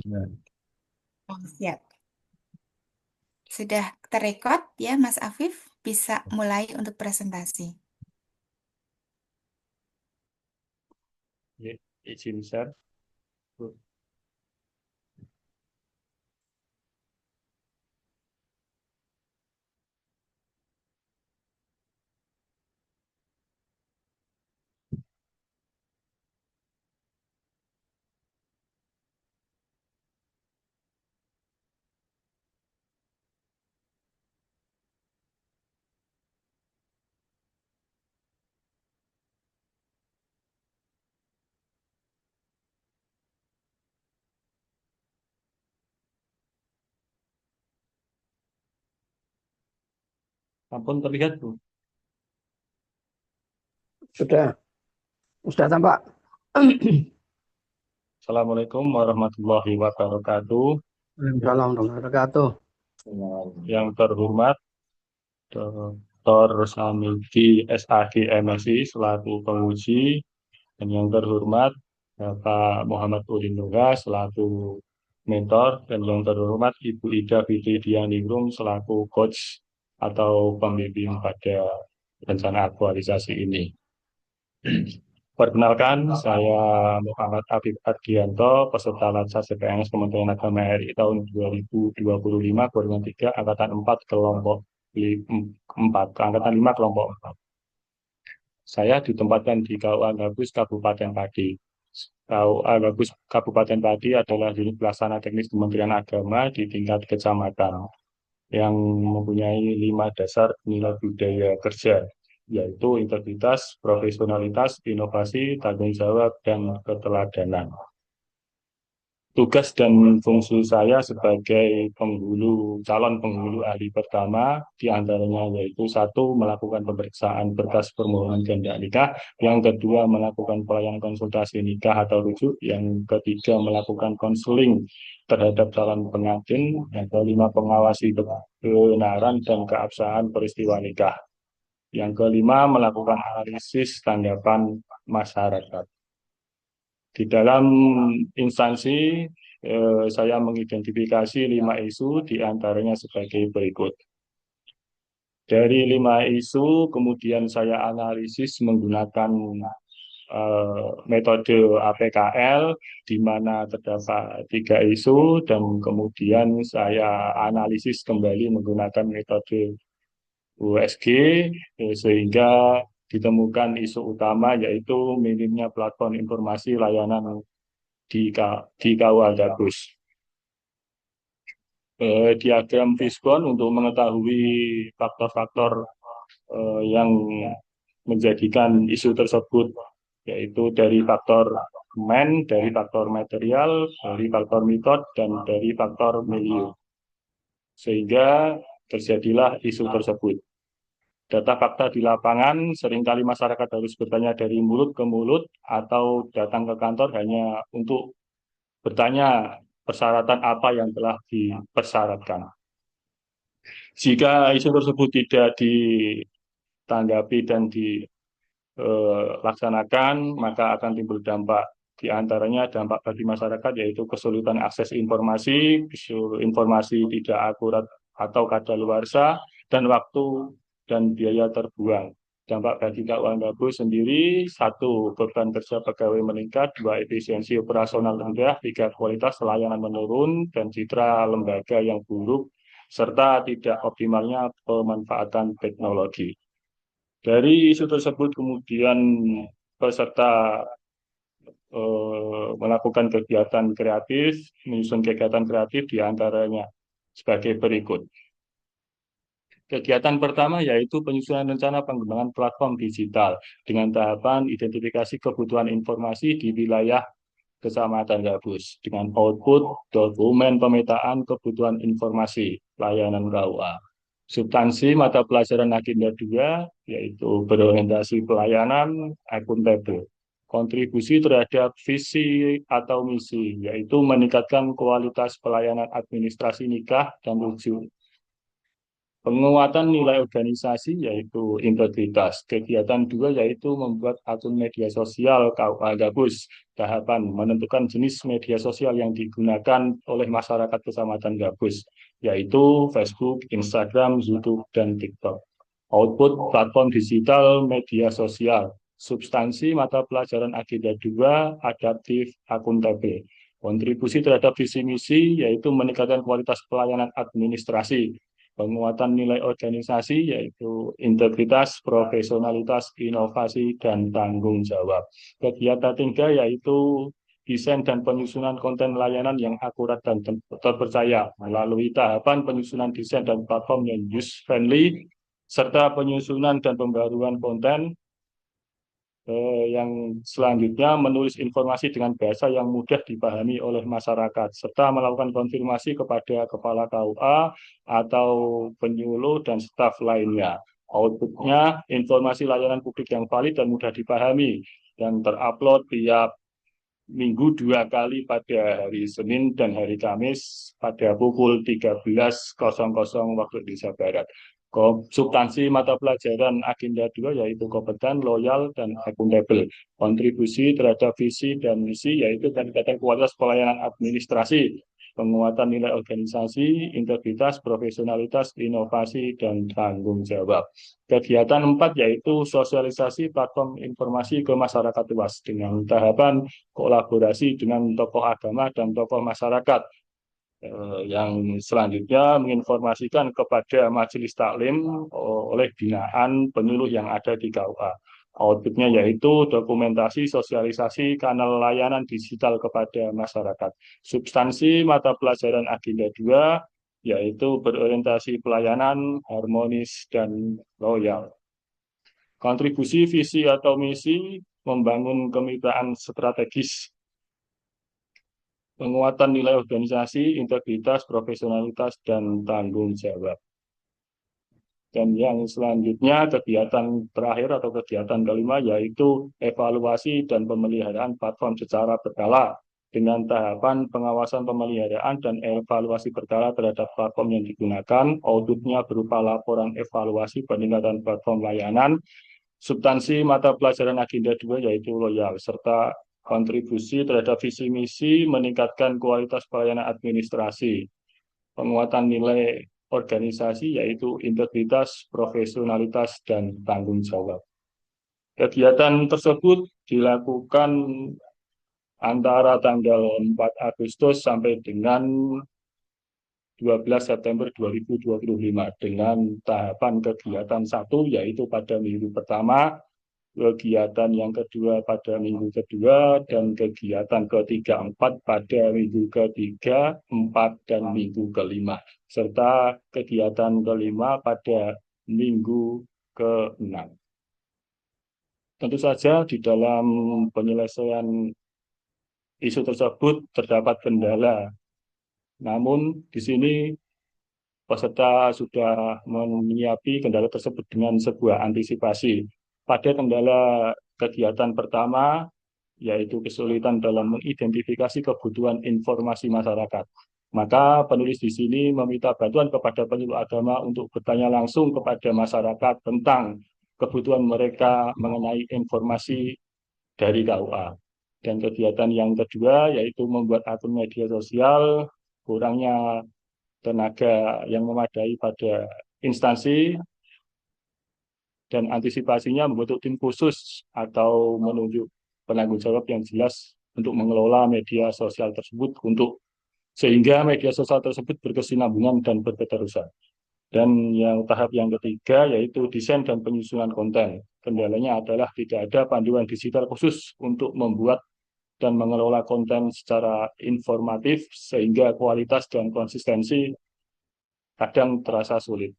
Ya. Oh, siap. Sudah terrekod ya, Mas Afif? Bisa mulai untuk presentasi. Ya, izin share. Ampun terlihat, Bu. Sudah, sudah tampak. Assalamualaikum warahmatullahi wabarakatuh. Salam wabarakatuh. Yang terhormat Dr. Samidi SAG MSI selaku penguji, dan yang terhormat Bapak Muhammad Udin Nugas selaku mentor, dan yang terhormat Ibu Ida Fitri Dianingrum selaku coach atau pembimbing pada rencana aktualisasi ini. Perkenalkan, saya Muhammad Habib Ardianto, peserta Latsar CPNS Kementerian Agama RI tahun 2025, golongan 3, angkatan 4, kelompok 4, angkatan 5, kelompok 4. Saya ditempatkan di KUA Gabus Kabupaten Pati. KUA Gabus Kabupaten Pati adalah unit pelaksana teknis Kementerian Agama di tingkat kecamatan yang mempunyai 5 dasar nilai budaya kerja, yaitu integritas, profesionalitas, inovasi, tanggung jawab, dan keteladanan. Tugas dan fungsi saya sebagai calon penghulu ahli pertama, diantaranya yaitu satu, melakukan pemeriksaan berkas permohonan janda nikah, yang kedua, melakukan pelayanan konsultasi nikah atau rujuk, yang ketiga, melakukan konseling terhadap calon pengantin, yang kelima, mengawasi kebenaran dan keabsahan peristiwa nikah, yang kelima, melakukan analisis tanggapan masyarakat. Di dalam instansi, saya mengidentifikasi 5 isu, diantaranya sebagai berikut. Dari 5 isu, kemudian saya analisis menggunakan metode APKL, di mana terdapat 3 isu, dan kemudian saya analisis kembali menggunakan metode USG, sehingga ditemukan isu utama, yaitu minimnya platform informasi layanan di KUA Gabus. Diagram Fishbone untuk mengetahui faktor-faktor yang menjadikan isu tersebut, yaitu dari faktor dari faktor material, dari faktor metode, dan dari faktor milieu. Sehingga terjadilah isu tersebut. Data fakta di lapangan, seringkali masyarakat harus bertanya dari mulut ke mulut atau datang ke kantor hanya untuk bertanya persyaratan apa yang telah dipersyaratkan. Jika isu tersebut tidak ditanggapi dan dilaksanakan, maka akan timbul dampak. Di antaranya dampak bagi masyarakat yaitu kesulitan akses informasi, informasi tidak akurat atau kadaluarsa, dan waktu dan biaya terbuang. Dampak bagi KUA Gabus sendiri, satu, beban kerja pegawai meningkat, dua, efisiensi operasional rendah, tiga, kualitas layanan menurun, dan citra lembaga yang buruk, serta tidak optimalnya pemanfaatan teknologi. Dari isu tersebut kemudian peserta melakukan kegiatan kreatif, menyusun kegiatan kreatif diantaranya sebagai berikut. Kegiatan pertama yaitu penyusunan rencana pengembangan platform digital dengan tahapan identifikasi kebutuhan informasi di wilayah Kecamatan Gabus dengan output dokumen pemetaan kebutuhan informasi layanan KUA. Substansi mata pelajaran agenda 2 yaitu berorientasi pelayanan akuntabel. Kontribusi terhadap visi atau misi yaitu meningkatkan kualitas pelayanan administrasi nikah dan rujuk. Penguatan nilai organisasi yaitu integritas. Kegiatan 2 yaitu membuat akun media sosial KUA Gabus. Tahapan menentukan jenis media sosial yang digunakan oleh masyarakat Kecamatan Gabus, yaitu Facebook, Instagram, YouTube, dan TikTok. Output platform digital media sosial. Substansi mata pelajaran agenda 2 adaptif akuntabel. Kontribusi terhadap visi misi yaitu meningkatkan kualitas pelayanan administrasi. Penguatan nilai organisasi yaitu integritas, profesionalitas, inovasi, dan tanggung jawab. Kegiatan 3 yaitu desain dan penyusunan konten layanan yang akurat dan terpercaya melalui tahapan penyusunan desain dan platform yang user-friendly, serta penyusunan dan pembaruan konten. Yang selanjutnya menulis informasi dengan bahasa yang mudah dipahami oleh masyarakat, serta melakukan konfirmasi kepada kepala KUA atau penyuluh dan staf lainnya. Outputnya informasi layanan publik yang valid dan mudah dipahami dan terupload tiap minggu 2 kali pada hari Senin dan hari Kamis pada pukul 13.00 waktu Indonesia Barat. Substansi mata pelajaran agenda 2 yaitu kompeten, loyal, dan akuntabel. Kontribusi terhadap visi dan misi yaitu peningkatan kualitas pelayanan administrasi, penguatan nilai organisasi, integritas, profesionalitas, inovasi, dan tanggung jawab. Kegiatan 4 yaitu sosialisasi platform informasi ke masyarakat luas dengan tahapan kolaborasi dengan tokoh agama dan tokoh masyarakat. Yang selanjutnya menginformasikan kepada majelis taklim oleh binaan penyuluh yang ada di KUA. Outputnya yaitu dokumentasi sosialisasi kanal layanan digital kepada masyarakat. Substansi mata pelajaran agenda 2 yaitu berorientasi pelayanan, harmonis, dan loyal. Kontribusi visi atau misi membangun kemitraan strategis, penguatan nilai organisasi, integritas, profesionalitas, dan tanggung jawab. Dan yang selanjutnya kegiatan terakhir atau kegiatan kelima yaitu evaluasi dan pemeliharaan platform secara berkala dengan tahapan pengawasan pemeliharaan dan evaluasi berkala terhadap platform yang digunakan. Outputnya berupa laporan evaluasi peningkatan platform layanan. Substansi mata pelajaran agenda 2 yaitu loyal serta kontribusi terhadap visi misi meningkatkan kualitas pelayanan administrasi, penguatan nilai organisasi yaitu integritas, profesionalitas, dan tanggung jawab. Kegiatan tersebut dilakukan antara tanggal 4 Agustus sampai dengan 12 September 2025 dengan tahapan kegiatan 1 yaitu pada minggu pertama, kegiatan yang kedua pada minggu kedua, dan kegiatan ketiga 4 pada minggu ketiga, 4, dan minggu kelima, serta kegiatan kelima pada minggu ke-6. Tentu saja di dalam penyelesaian isu tersebut terdapat kendala. Namun di sini peserta sudah menyiapi kendala tersebut dengan sebuah antisipasi. Pada kendala kegiatan pertama, yaitu kesulitan dalam mengidentifikasi kebutuhan informasi masyarakat. Maka penulis di sini meminta bantuan kepada penyuluh agama untuk bertanya langsung kepada masyarakat tentang kebutuhan mereka mengenai informasi dari KUA. Dan kegiatan yang kedua yaitu membuat akun media sosial, kurangnya tenaga yang memadai pada instansi, dan antisipasinya membentuk tim khusus atau menunjuk penanggung jawab yang jelas untuk mengelola media sosial tersebut sehingga media sosial tersebut berkesinambungan dan berketerusan. Dan yang tahap yang ketiga yaitu desain dan penyusunan konten. Kendalanya adalah tidak ada panduan digital khusus untuk membuat dan mengelola konten secara informatif sehingga kualitas dan konsistensi kadang terasa sulit.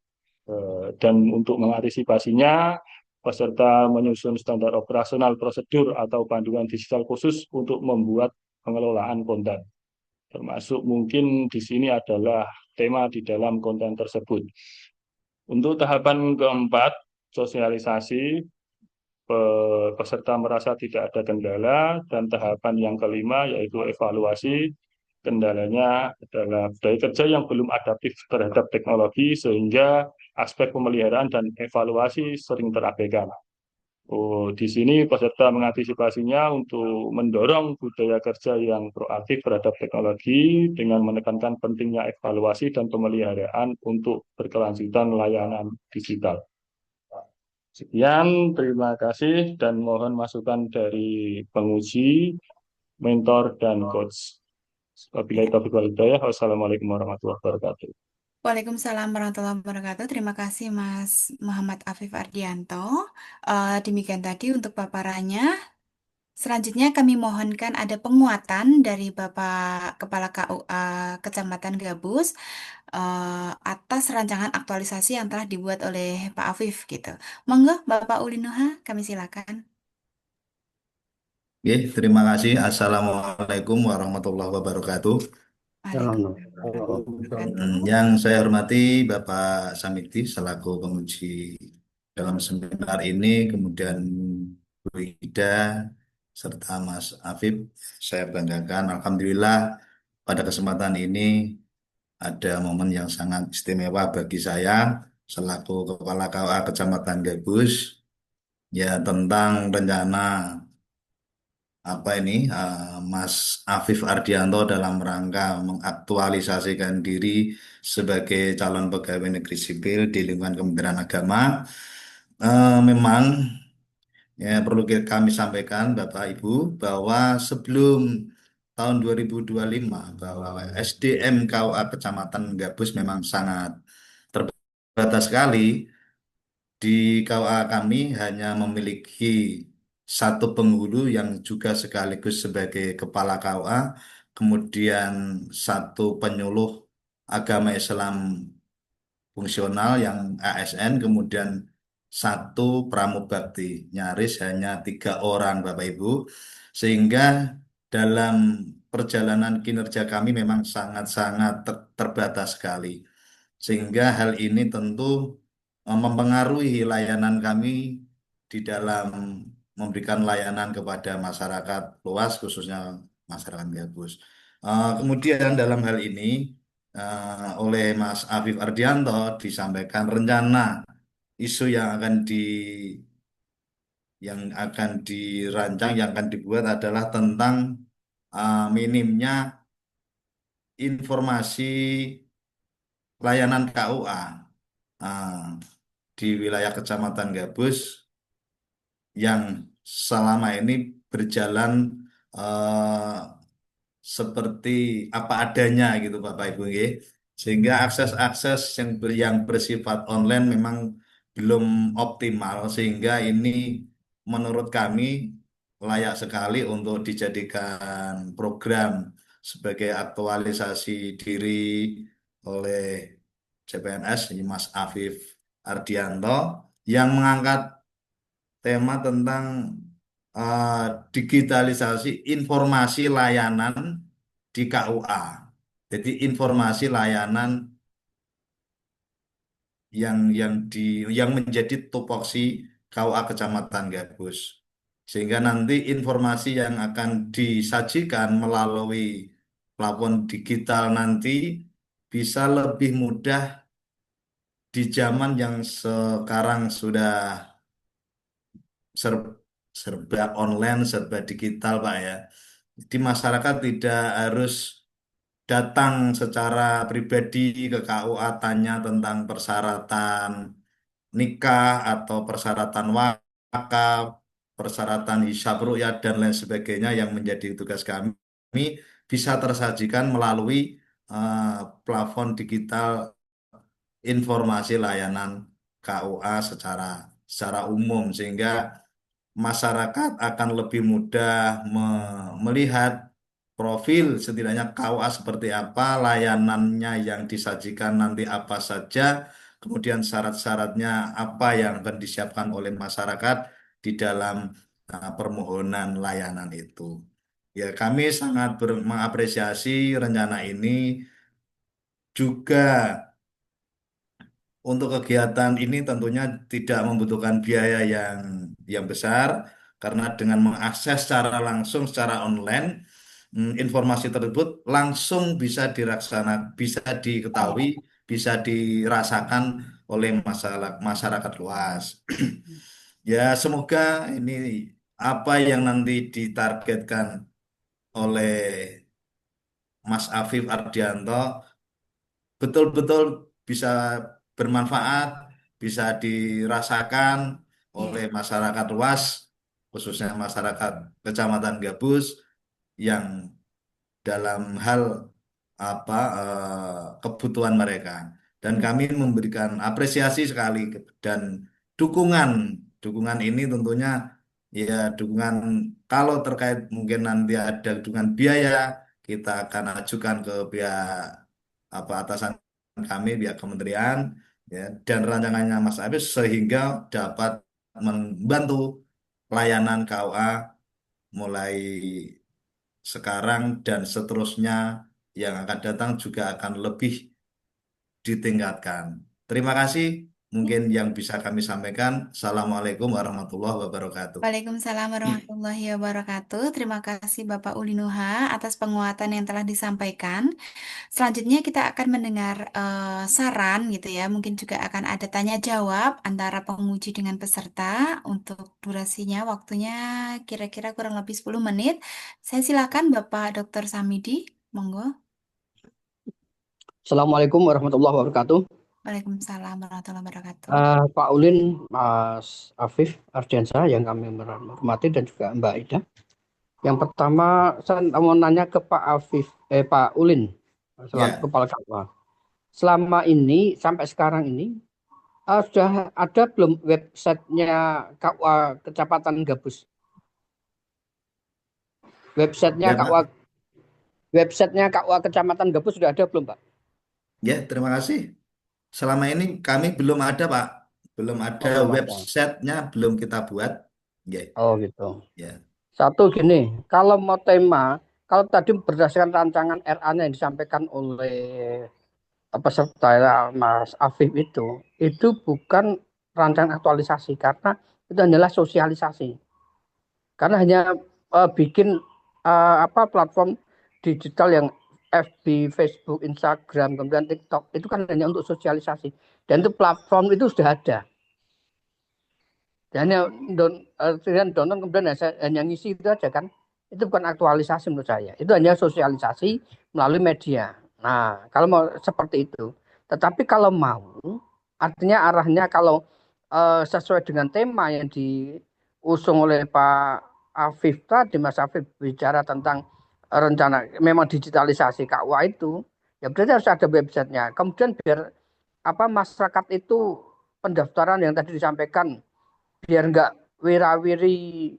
Dan untuk mengantisipasinya, peserta menyusun standar operasional prosedur atau panduan digital khusus untuk membuat pengelolaan konten. Termasuk mungkin di sini adalah tema di dalam konten tersebut. Untuk tahapan keempat, sosialisasi, peserta merasa tidak ada kendala, dan tahapan yang kelima yaitu evaluasi, kendalanya adalah budaya kerja yang belum adaptif terhadap teknologi sehingga aspek pemeliharaan dan evaluasi sering terabaikan. Oh, di sini peserta mengantisipasinya untuk mendorong budaya kerja yang proaktif terhadap teknologi dengan menekankan pentingnya evaluasi dan pemeliharaan untuk berkelanjutan layanan digital. Sekian, terima kasih dan mohon masukan dari penguji, mentor, dan coach. Wabillahi taufiq wal hidayah. Wassalamualaikum warahmatullahi wabarakatuh. Waalaikumsalam warahmatullahi wabarakatuh. Terima kasih Mas Muhammad Afif Ardianto. Demikian tadi untuk paparannya. Selanjutnya kami mohonkan ada penguatan dari Bapak Kepala KUA Kecamatan Gabus atas rancangan aktualisasi yang telah dibuat oleh Pak Afif gitu. Monggo Bapak Ulinuha, kami silakan. Oke, terima kasih. Assalamualaikum warahmatullahi wabarakatuh. Salam dong. Waalaikumsalam warahmatullahi wabarakatuh. Yang saya hormati Bapak Samikti selaku penguji dalam seminar ini, kemudian Bu Ida serta Mas Afif, saya banggakan. Alhamdulillah pada kesempatan ini ada momen yang sangat istimewa bagi saya selaku Kepala KUA Kecamatan Gabus, ya tentang rencana Mas Afif Ardianto dalam rangka mengaktualisasikan diri sebagai calon pegawai negeri sipil di lingkungan Kementerian Agama. Memang ya perlu kami sampaikan Bapak Ibu bahwa sebelum tahun 2025 bahwa SDM KUA Kecamatan Gabus memang sangat terbatas sekali. Di KUA kami hanya memiliki satu penghulu yang juga sekaligus sebagai kepala KUA, kemudian satu penyuluh agama Islam fungsional yang ASN, kemudian satu pramubakti. Nyaris hanya 3 orang Bapak Ibu, sehingga dalam perjalanan kinerja kami memang sangat-sangat terbatas sekali. Sehingga hal ini tentu mempengaruhi layanan kami di dalam memberikan layanan kepada masyarakat luas, khususnya masyarakat Gabus. Kemudian dalam hal ini oleh Mas Afif Ardianto disampaikan rencana isu yang akan dirancang, yang akan dibuat adalah tentang minimnya informasi layanan KUA ah, di wilayah Kecamatan Gabus yang selama ini berjalan eh, seperti apa adanya gitu Bapak Ibu nggih. Sehingga akses-akses yang bersifat online memang belum optimal, sehingga ini menurut kami layak sekali untuk dijadikan program sebagai aktualisasi diri oleh CPNS Mas Afif Ardianto yang mengangkat tema tentang eh, digitalisasi informasi layanan di KUA. Jadi informasi layanan yang menjadi tupoksi KUA Kecamatan Gabus. Sehingga nanti informasi yang akan disajikan melalui platform digital nanti bisa lebih mudah di zaman yang sekarang sudah serba online, serba digital, Pak ya. Di masyarakat tidak harus datang secara pribadi ke KUA tanya tentang persyaratan nikah atau persyaratan wakaf, persyaratan hisab ru'yat dan lain sebagainya yang menjadi tugas kami bisa tersajikan melalui eh, plafon digital informasi layanan KUA secara umum, sehingga masyarakat akan lebih mudah melihat profil setidaknya KUA seperti apa, layanannya yang disajikan nanti apa saja, kemudian syarat-syaratnya apa yang akan disiapkan oleh masyarakat di dalam permohonan layanan itu. Ya, kami sangat mengapresiasi rencana ini. Juga untuk kegiatan ini tentunya tidak membutuhkan biaya yang besar, karena dengan mengakses secara langsung secara online informasi tersebut langsung bisa bisa diketahui, bisa dirasakan oleh masyarakat luas. Ya, semoga ini apa yang nanti ditargetkan oleh Mas Afif Ardianto betul-betul bisa bermanfaat, bisa dirasakan oleh Iya. masyarakat luas, khususnya masyarakat Kecamatan Gabus yang dalam hal kebutuhan mereka. Dan kami memberikan apresiasi sekali dan dukungan dukungan ini tentunya ya dukungan kalau terkait mungkin nanti ada dukungan biaya kita akan ajukan ke pihak atasan kami pihak kementerian ya dan rancangannya Mas Abis sehingga dapat membantu pelayanan KUA mulai sekarang dan seterusnya yang akan datang juga akan lebih ditingkatkan. Terima kasih. Mungkin yang bisa kami sampaikan. Assalamualaikum warahmatullahi wabarakatuh. Waalaikumsalam warahmatullahi wabarakatuh. Terima kasih Bapak Ulinuha atas penguatan yang telah disampaikan. Selanjutnya kita akan mendengar saran gitu ya. Mungkin juga akan ada tanya jawab antara penguji dengan peserta. Untuk durasinya, waktunya kira-kira kurang lebih 10 menit. Saya silakan Bapak Dr. Samidi. Monggo. Assalamualaikum warahmatullahi wabarakatuh. Waalaikumsalam warahmatullahi wabarakatuh. Pak Ulin, Mas Afif Ardiansyah yang kami hormati dan juga Mbak Ida. Yang pertama saya mau nanya ke Pak Ulin selaku Ya, Kepala KUA. Selama ini sampai sekarang ini sudah ada belum websitenya KUA Kecamatan Gabus? Websitenya ya KUA Pak. Kecamatan Gabus sudah ada belum, Pak? Ya, terima kasih. Selama ini kami belum ada, Pak. Belum ada Oh, belum ada. websitenya, belum kita buat. Ya, Oh, gitu. ya, Satu gini, kalau mau tema, kalau tadi berdasarkan rancangan RA-nya yang disampaikan oleh peserta ya, Mas Afif itu bukan rancangan aktualisasi karena itu hanyalah sosialisasi. Karena hanya bikin platform digital yang FB, Facebook, Instagram, kemudian TikTok itu kan hanya untuk sosialisasi. Dan itu platform itu sudah ada. Dan hanya download kemudian hanya ngisi itu aja kan. Itu bukan aktualisasi menurut saya. Itu hanya sosialisasi melalui media. Nah, kalau mau seperti itu. Tetapi kalau mau, artinya arahnya kalau sesuai dengan tema yang diusung oleh Pak Afif tadi, Mas Afif bicara tentang rencana memang digitalisasi KUA itu, ya berarti harus ada websitenya. Kemudian biar masyarakat itu pendaftaran yang tadi disampaikan biar nggak wirawiri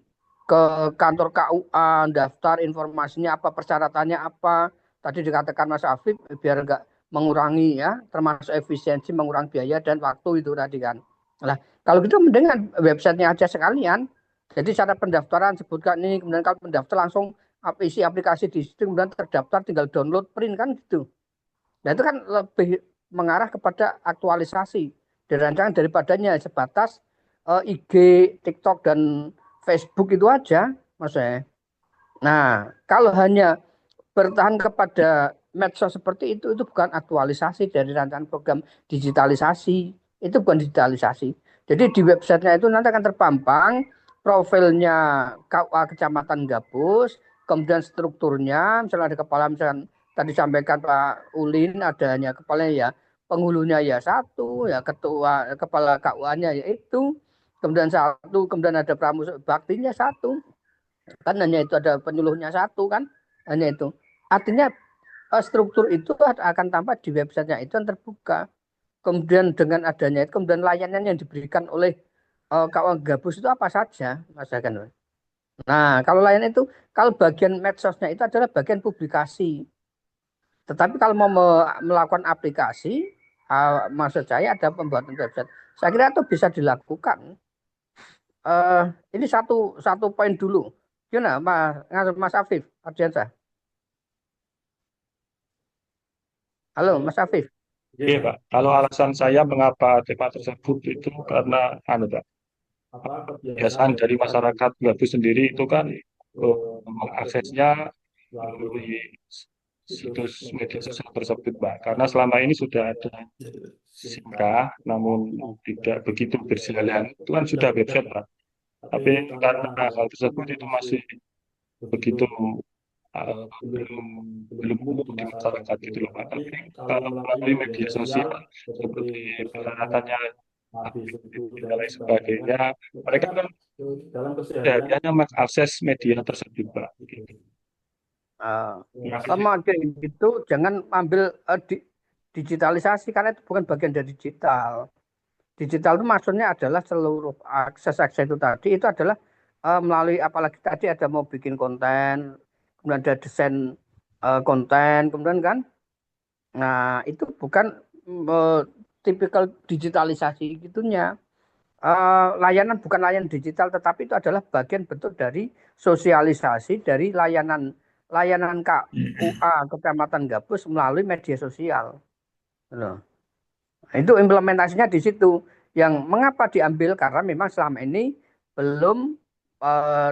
ke kantor KUA, daftar informasinya apa, persyaratannya apa. Tadi dikatakan Mas Afif, biar nggak mengurangi ya, termasuk efisiensi, mengurangi biaya dan waktu itu tadi kan. Nah, kalau gitu mendingan websitenya aja sekalian. Jadi cara pendaftaran sebutkan ini, kemudian kalau pendaftar langsung isi aplikasi di situ, kemudian terdaftar tinggal download print kan gitu. Nah itu kan lebih mengarah kepada aktualisasi rancangan daripadanya sebatas IG, TikTok dan Facebook itu aja, Mas. Nah, kalau hanya bertahan kepada medsos seperti itu bukan aktualisasi dari rancangan program digitalisasi. Itu bukan digitalisasi. Jadi di websitenya itu nanti akan terpampang profilnya KUA Kecamatan Gabus, kemudian strukturnya, misalnya ada kepala, misalnya tadi sampaikan Pak Ulin, adanya kepalanya ya, penghulunya ya satu, ya ketua, kepala KUA-nya ya itu, kemudian satu, kemudian ada pramuka baktinya satu, kan hanya itu ada penyuluhnya satu kan, hanya itu. Artinya struktur itu akan tampak di websitenya itu yang terbuka. Kemudian dengan adanya itu, kemudian layanan yang diberikan oleh kawan Gabus itu apa saja, Mas Hakan. Nah, kalau layanan itu, kalau bagian medsosnya itu adalah bagian publikasi. Tetapi kalau mau melakukan aplikasi, maksud saya ada pembuatan website. Saya kira itu bisa dilakukan. Ini satu poin dulu. Gimana, Mas Afif Ardiansyah? Halo, Mas Afif. Oke, Pak. Kalau alasan saya mengapa tema tersebut itu karena Pak, kebiasaan dari masyarakat Gabus sendiri itu kan mengaksesnya melalui situs media sosial tersebut, Pak. Karena selama ini sudah ada Sika, namun tidak begitu berjalan. Itu kan sudah website, Pak. Tapi karena hal tersebut itu masih begitu belum belum umum di masyarakat gitu loh, Pak. Tapi melalui media sosial seperti persyaratannya dan lain sebagainya, mereka kan sehariannya mengakses media tersebut, Pak. Gitu. Sama kayak gitu, jangan ambil digitalisasi karena itu bukan bagian dari digital. Digital itu maksudnya adalah seluruh akses itu tadi itu adalah melalui apalagi tadi ada mau bikin konten, kemudian ada desain konten, kemudian kan, nah itu bukan tipikal digitalisasi gitunya. Layanan bukan layanan digital, tetapi itu adalah bagian bentuk dari sosialisasi dari layanan KUA Kecamatan Gabus melalui media sosial. Loh. Itu implementasinya di situ. Yang mengapa diambil karena memang selama ini belum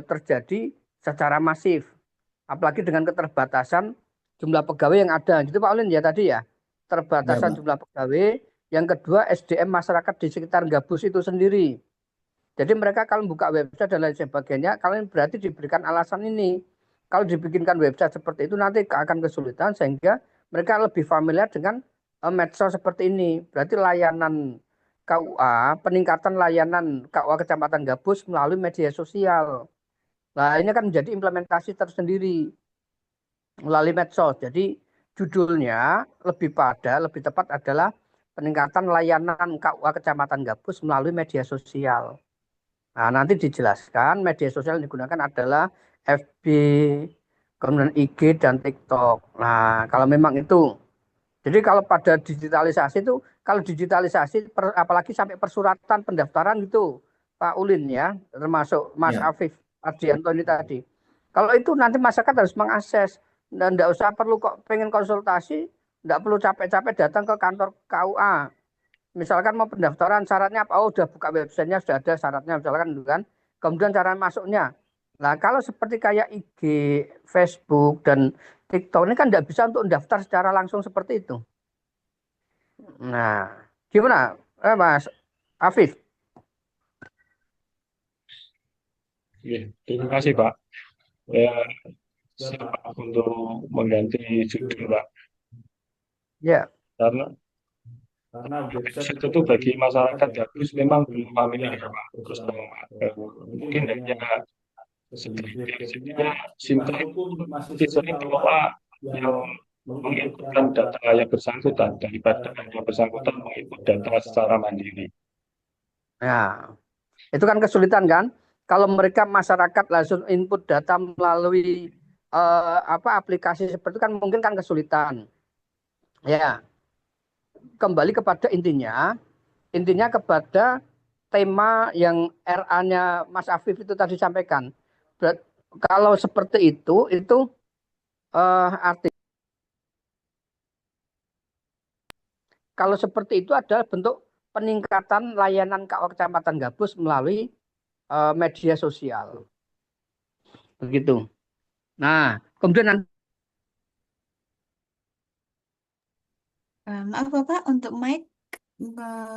terjadi secara masif. Apalagi dengan keterbatasan jumlah pegawai yang ada. Gitu Pak Ulin ya tadi ya. Terbatasan Pak. jumlah pegawai. Yang kedua SDM masyarakat di sekitar Gabus itu sendiri. Jadi mereka kalau buka website dan lain sebagainya, kalian berarti diberikan alasan ini. Kalau dibikinkan website seperti itu nanti akan kesulitan sehingga mereka lebih familiar dengan medsos seperti ini. Berarti layanan KUA, peningkatan layanan KUA Kecamatan Gabus melalui media sosial. Nah, ini kan menjadi implementasi tersendiri melalui medsos. Jadi judulnya lebih tepat adalah peningkatan layanan KUA Kecamatan Gabus melalui media sosial. Nah, nanti dijelaskan media sosial yang digunakan adalah FB, kemudian IG dan TikTok. Nah, kalau memang itu. Jadi kalau pada digitalisasi itu, kalau digitalisasi apalagi sampai persuratan pendaftaran gitu, Pak Ulin ya, termasuk Mas Ya. Afif Ardianto ini tadi. Kalau itu nanti masyarakat harus mengakses dan tidak usah perlu kok pengen konsultasi, tidak perlu capek-capek datang ke kantor KUA. Misalkan mau pendaftaran syaratnya apa? Oh, udah buka websitenya sudah ada syaratnya misalkan gitu kan. Kemudian cara masuknya. Nah, kalau seperti kayak IG, Facebook dan TikTok ini kan tidak bisa untuk daftar secara langsung seperti itu. Nah, gimana, Mas Afif? Ya, terima kasih, Pak. Ya, siap untuk mengganti judul, Pak. Ya, Karena website itu bagi masyarakat Gabus memang belum familiar, Pak. Terus mungkin hanya sedikitnya Sinta itu masih sering mengelola yang menginputkan data yang bersangkutan daripada yang bersangkutan menginput data secara mandiri. nah, itu kan kesulitan kan? Kalau mereka masyarakat langsung input data melalui aplikasi seperti itu kan mungkin kan kesulitan. Ya, kembali kepada intinya kepada tema yang RA-nya Mas Afif itu tadi sampaikan. Kalau seperti itu arti kalau seperti itu adalah bentuk peningkatan layanan KUA Kecamatan Gabus melalui media sosial. Begitu. Nah, kemudian Maaf Bapak, untuk mic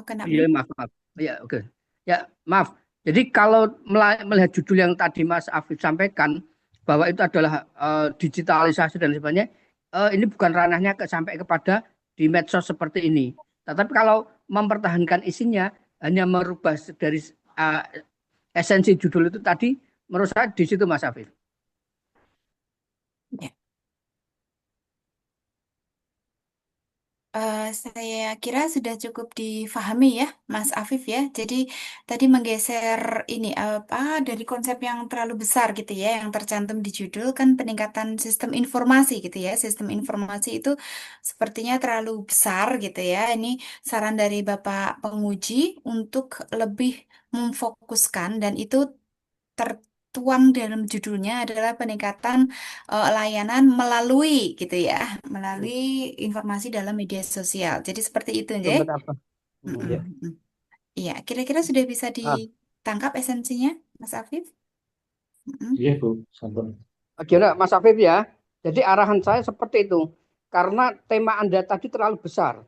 kena iya, mute. maaf. Ya, oke. Ya, maaf. Jadi kalau melihat judul yang tadi Mas Afif sampaikan bahwa itu adalah digitalisasi dan sebagainya, ini bukan ranahnya sampai kepada di medsos seperti ini. Tetapi kalau mempertahankan isinya hanya merubah dari esensi judul itu tadi, menurut saya di situ Mas Afif. Ya. Saya kira sudah cukup difahami ya, Mas Afif ya. Jadi tadi menggeser ini apa dari konsep yang terlalu besar gitu ya, yang tercantum di judul kan peningkatan sistem informasi gitu ya. Sistem informasi itu sepertinya terlalu besar gitu ya. Ini saran dari Bapak penguji untuk lebih memfokuskan dan itu tertuang dalam judulnya adalah peningkatan layanan melalui gitu ya, melalui informasi dalam media sosial. Jadi seperti itu, Nje. Tempat apa? Mm-mm. Ya. Iya, kira-kira sudah bisa Ah, ditangkap esensinya, Mas Afif? Mm-mm. Iya, Bu. Sampun. gimana Mas Afif ya? Jadi arahan saya seperti itu. Karena tema Anda tadi terlalu besar.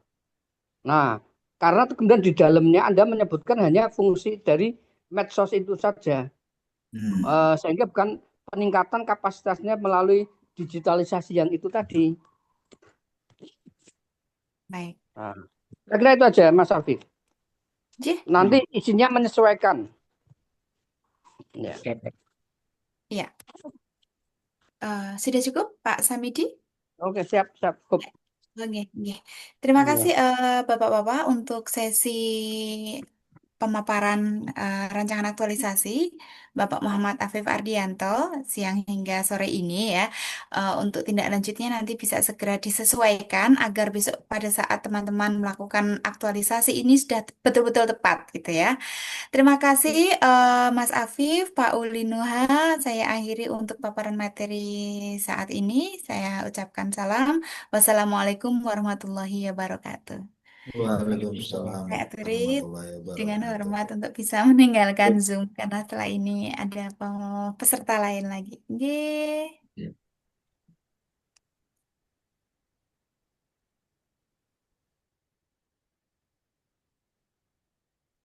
Nah, karena kemudian di dalamnya Anda menyebutkan hanya fungsi dari medsos itu saja. Sehingga bukan peningkatan kapasitasnya melalui digitalisasi yang itu tadi. Baik. Nah, saya kira itu aja Mas Afif. Jih, Nanti isinya menyesuaikan. Ya. iya. Sudah cukup, Pak Samidi? Oke, siap, siap. Cukup. Oke, oke. Terima Ya. kasih Bapak-Bapak untuk sesi pemaparan rancangan aktualisasi Bapak Muhammad Afif Ardianto siang hingga sore ini ya. Untuk tindak lanjutnya nanti bisa segera disesuaikan agar besok pada saat teman-teman melakukan aktualisasi ini sudah betul-betul tepat gitu ya. Terima kasih Mas Afif, Pak Uli Nuha. Saya akhiri untuk paparan materi saat ini. Saya ucapkan salam. Wassalamualaikum warahmatullahi wabarakatuh. Waalaikumsalam Saya akhiri warahmatullahi dengan wabarakatuh. hormat untuk bisa meninggalkan Zoom karena setelah ini ada peserta lain lagi. Oke.